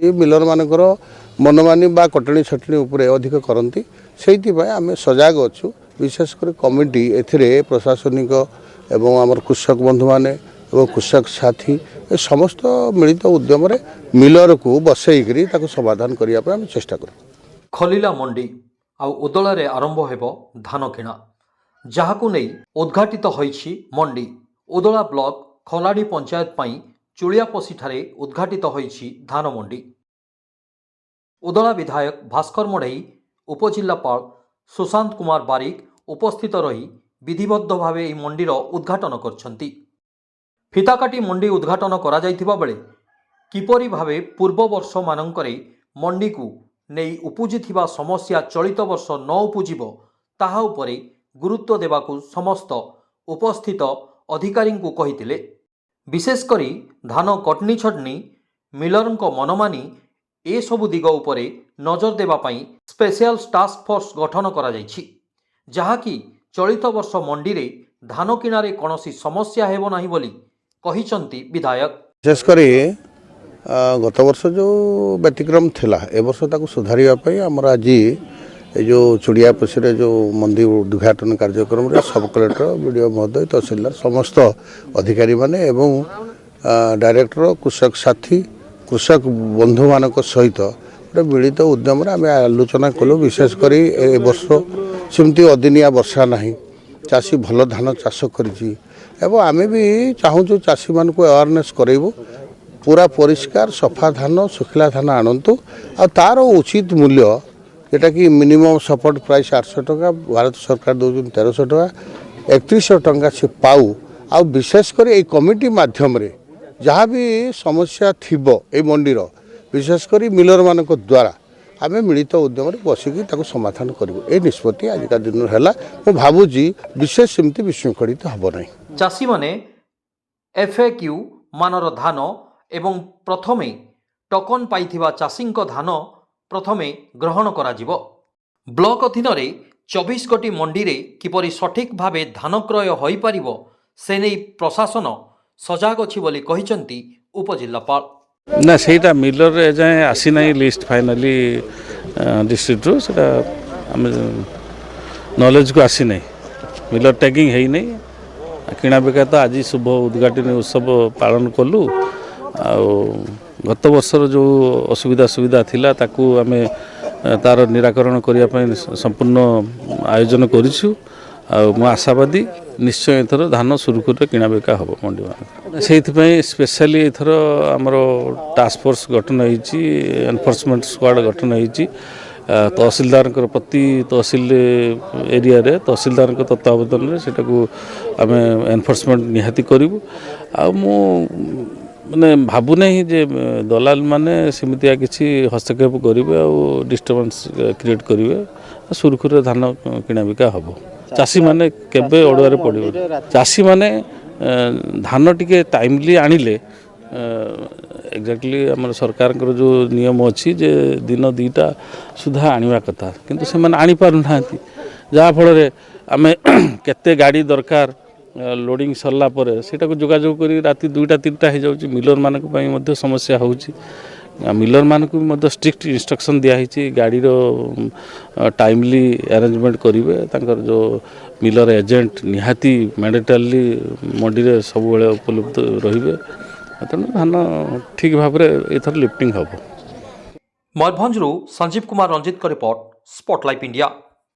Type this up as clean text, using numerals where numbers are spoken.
ये मिलर मानकर मनमानी बा कटणी छटणी उपरे अधिक करती से आम सजग अच्छु विशेषकर कमिटी एथिरे प्रशासनिक एवं आमर कृषक बंधु माने एवं कृषक साथी ए समस्त मिलित उद्यम मिलर को बसईकरी समाधान करने आम चेष्टा कर खलिला मंडी आउ उदलारे आरंभ हेब धान किणा जहाकु नै उद्घाटित होईछि मंडी उदला ब्लॉक खलाडी पंचायत पई चुलियापसीठारे उद्घाटित होईछि धान मंडी उदला विधायक भास्कर मढ़ई उपजिल्लापाल सुशांत कुमार बारिक उपस्थित रही विधिबद्ध भावे ଏହି मंडीर उद्घाटन करछंती। फिताकाटी मंडी उद्घाटन करा जायथिबा बेले किपरि भावे पूर्व वर्ष मानंकरे मंडी को नहीं उपुजिथिबा समस्या चलित वर्ष न उपुजिबो ताहा उपरे गुरुत्व देबाकू समस्त उपस्थित अधिकारी को कहिथिले। विशेष करी धान कटनी छटनी मिलरଙ୍କ मनमानी ए सबु दिग उपरे नजर देबा पई स्पेशल टास्क फोर्स गठन करा जायछि जहाकी चलित वर्ष मंडी रे धान किनारे कोनोसी समस्या हेबो नाही बोली कहिसंती विधायक। विशेषकर गत वर्ष जो व्यतिक्रम थिला ए वर्ष ताकू सुधारिया पई हमर आज जो चुड़ियापसी जो मंदिर उद्घाटन कार्यक्रम सब कलेक्टर वीडियो महोदय तहसीलदार समस्त अधिकारी माने एवं डायरेक्टर कृषक साथी कृषक बंधु मान सहित गोटे मिलित उद्यम आम आलोचना कलु। विशेषकर ए वर्ष सेमती अदिनिया वर्षा नहीं चाषी भल धान चाष करी आम भी चाहूँ चाषी मान को अवेयरनेस करेबू पूरा परिष्कार सफा धान सुखिला धान आणतु आ तार उचित मूल्य जेटा कि मिनिमम सपोर्ट प्राइस 800 टका भारत सरकार दौरान 1300 टका 3100 टका से पाऊ आ विशेषकर ये कमिटी माध्यम रे जहाँ भी समस्या थिबो ए मंडीर विशेषकर मिलर मान द्वारा आम मिलित उद्यम बसिकी समाधान करूँ ये निष्पत्ति आजिका दिन है मु भावुची विशेष सेमती विशृंखलित हम ना। चाषी माने FAQ मानर धान एवं प्रथमे टोकन पाइथिबा चाषींक धान प्रथमे ग्रहण करा जिवो। ब्लॉक अधीन 24 गोटी मंडी रे किपरि सठिक भावे धान क्रय होई पारिबो से नै प्रशासन सजग अछि बोली कहिसंती उपजिल्लापाल। ना सेटा मिलर रे जाय आसी नाही लिस्ट फाइनली डिस्ट्रिक्ट रो सेटा हम नॉलेज को आसी नाही मिलर टैगिंग हेई नाही किणा बेका तो आज शुभ उद्घाटन उत्सव पालन कलु आ गत वर्षर जो असुविधा सुविधा थिला ताकू आमे तार निराकरण करिया पय संपूर्ण आयोजन करिछु आ मु आशावादी निश्चय एथर धान सुरुखुरे किणा बेका हबो मंडी मान सेइथपय स्पेशली एथर हमरो टास्क फोर्स गठन होईची एनफोर्समेंट स्क्वाड गठन होईची तहसीलदार प्रति तहसील एरिया रे तहसीलदार तत्वावधान रे सेटा को आमे एनफोर्समेंट निहाती करिवु आ मु माने भाबु नहीं जे दलाल माने सेमितिया किछि हस्तक्षेप करिवे आ डिस्टर्बेंस क्रिएट करिवे सुरखुरे धान किणा बिका हबो। चाषी माने केबे अडुआरे पड़िबो चाषी माने धान टिके टाइमली आनिले एक्जाक्टली हमर सरकार जो नियम अच्छी जे दिन 2टा सुधा आनिबा कथा किंतु से माने आनी पारु नांती जा फल रे आमे केते गाड़ी दरकार लोडिंग सरला परे सेटा को जोगाजोग करी राति 2टा 3टा हो जाउची मिलर मानक पई मध्ये समस्या होउची मिलर मानक मध्ये स्ट्रिक्ट इंस्ट्रक्शन दिया हिची गाड़ी रो टाइमली अरेंजमेंट करिवे तांकर जो मिलर एजेंट निहाती मैंडेटरली मंडी रे सब बेले उपलब्ध रहिबे तेणु धान ठीक भाव में एथर लिफ्टिंग हम। मयूरभंजरू संजीव कुमार रंजित का रिपोर्ट स्पॉटलाइट इंडिया।